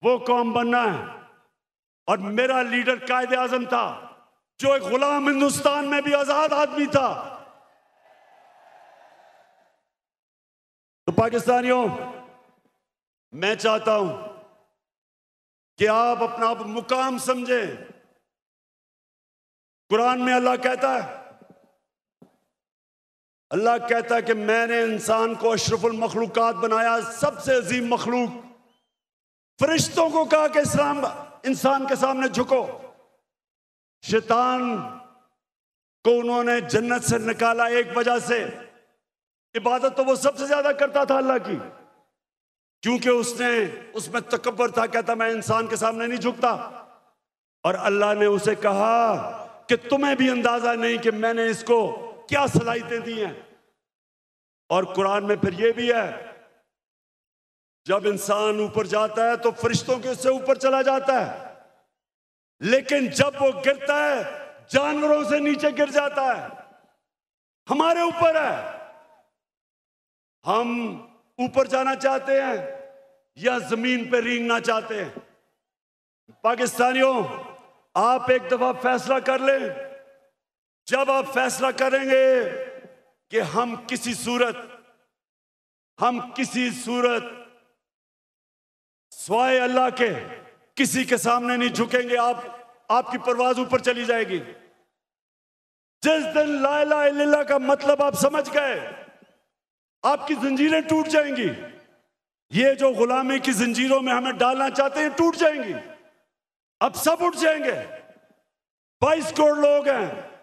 वो कौम बनना है। और मेरा लीडर कायदे आजम था जो एक गुलाम हिंदुस्तान में भी आजाद आदमी था। तो पाकिस्तानियों, मैं चाहता हूं कि आप अपना मुकाम समझें। कुरान में अल्लाह कहता है कि मैंने इंसान को अशरफुल मखलूकात बनाया, सबसे अजीम मखलूक। फरिश्तों को कहा कि इंसान के सामने झुको। शैतान को उन्होंने जन्नत से निकाला एक वजह से, इबादत तो वो सबसे ज्यादा करता था अल्लाह की, क्योंकि उसमें तकब्बर था, कहता मैं इंसान के सामने नहीं झुकता। और अल्लाह ने उसे कहा कि तुम्हें भी अंदाजा नहीं कि मैंने इसको क्या सलाहियतें दी हैं। और कुरान में फिर ये भी है, जब इंसान ऊपर जाता है तो फरिश्तों के उससे ऊपर चला जाता है, लेकिन जब वो गिरता है जानवरों से नीचे गिर जाता है। हमारे ऊपर है, हम ऊपर जाना चाहते हैं या जमीन पे रेंगना चाहते हैं। पाकिस्तानियों, आप एक दफा फैसला कर लें। जब आप फैसला करेंगे कि हम किसी सूरत स्वाय अल्लाह के किसी के सामने नहीं झुकेंगे, आपकी परवाज ऊपर चली जाएगी। जिस दिन ला इलाहा इल्लल्लाह का मतलब आप समझ गए, आपकी जंजीरें टूट जाएंगी। ये जो गुलामी की जंजीरों में हमें डालना चाहते हैं टूट जाएंगी। अब सब उठ जाएंगे। 22 करोड़ लोग हैं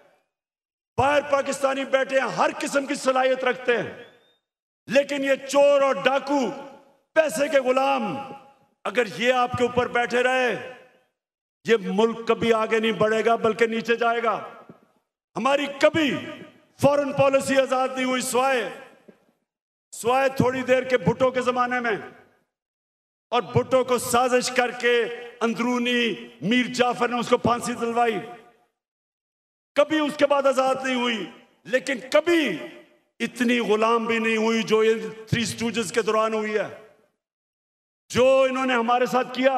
बाहर, पाकिस्तानी बैठे हैं, हर किस्म की सलाहियत रखते हैं, लेकिन ये चोर और डाकू, पैसे के गुलाम, अगर ये आपके ऊपर बैठे रहे, ये मुल्क कभी आगे नहीं बढ़ेगा बल्कि नीचे जाएगा। हमारी कभी फॉरेन पॉलिसी आजाद नहीं हुई। स्वाय थोड़ी देर के भुट्टो के जमाने में, और भुट्टो को साजिश करके अंदरूनी मीर जाफर ने उसको फांसी दिलवाई। कभी उसके बाद आजाद नहीं हुई, लेकिन कभी इतनी गुलाम भी नहीं हुई जो ये थ्री स्टूजेस के दौरान हुई है। जो इन्होंने हमारे साथ किया,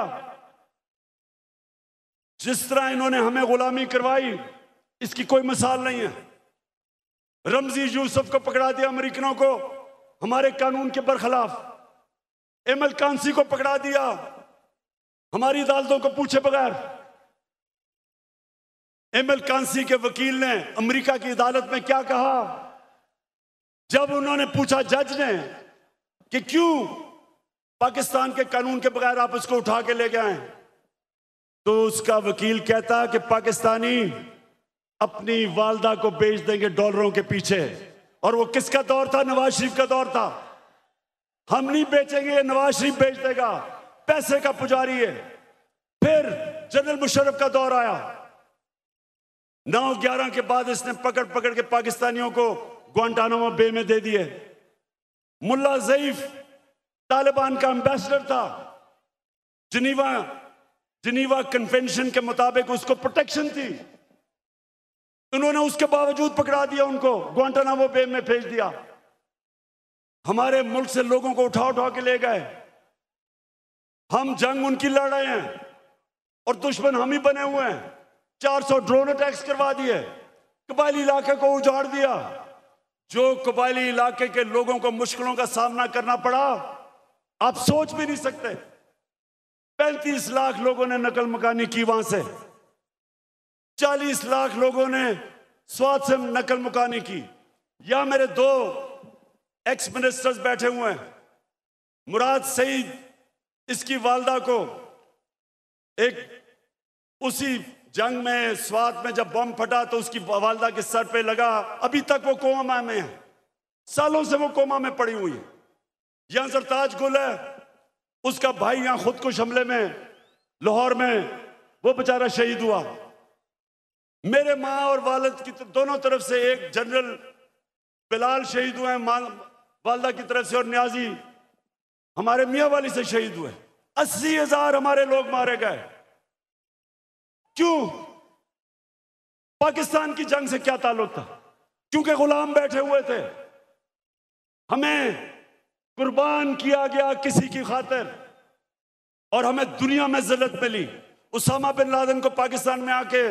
जिस तरह इन्होंने हमें गुलामी करवाई, इसकी कोई मिसाल नहीं है। रमजी यूसुफ को पकड़ा दिया अमेरिकनों को हमारे कानून के बरखिलाफ। एमएल कांसी को पकड़ा दिया हमारी अदालतों को पूछे बगैर। एमएल कांसी के वकील ने अमेरिका की अदालत में क्या कहा जब उन्होंने पूछा जज ने कि क्यों पाकिस्तान के कानून के बगैर आप इसको उठा के ले गए, तो उसका वकील कहता कि पाकिस्तानी अपनी वालदा को बेच देंगे डॉलरों के पीछे। और वो किसका दौर था? नवाज शरीफ का दौर था। हम नहीं बेचेंगे, नवाज शरीफ बेच देगा, पैसे का पुजारी है। फिर जनरल मुशर्रफ का दौर आया। 9/11 के बाद इसने पकड़ पकड़ के पाकिस्तानियों को ग्वांटानामो बे में दे दिए। मुल्ला ज़ईफ तालिबान का एम्बेसडर था। जिनीवा कन्वेंशन के मुताबिक उसको प्रोटेक्शन थी, उन्होंने उसके बावजूद पकड़ा दिया, उनको ग्वांटानामो बे में भेज दिया। हमारे मुल्क से लोगों को उठा उठा के ले गए। हम जंग उनकी लड़ रहे हैं और दुश्मन हम ही बने हुए हैं। 400 ड्रोन अटैक्स करवा दिए, कबायली इलाके को उजाड़ दिया। जो कबायली इलाके के लोगों को मुश्किलों का सामना करना पड़ा, आप सोच भी नहीं सकते। 35 लाख लोगों ने नकल मकानी की वहां से, 40 लाख लोगों ने स्वाद से नकल मुकानी की। या मेरे 2 एक्स मिनिस्टर्स बैठे हुए हैं। मुराद सईद, इसकी वालदा को उसी जंग में स्वाद में जब बम फटा तो उसकी वालदा के सर पे लगा, अभी तक वो कोमा में है, सालों से वो कोमा में पड़ी हुई है। यहां सरताज गुल है, उसका भाई यहां खुदकुश हमले में लाहौर में वो बेचारा शहीद हुआ। मेरे माँ और वालिद की दोनों तरफ से, एक जनरल बिलाल शहीद हुए वालदा की तरफ से, और न्याजी हमारे मियाँ वाली से शहीद हुए। 80,000 हमारे लोग मारे गए। क्यों? पाकिस्तान की जंग से क्या ताल्लुक था? क्योंकि गुलाम बैठे हुए थे। हमें कुर्बान किया गया किसी की खातिर, और हमें दुनिया में जिल्लत मिली। उसामा बिन लादेन को पाकिस्तान में आके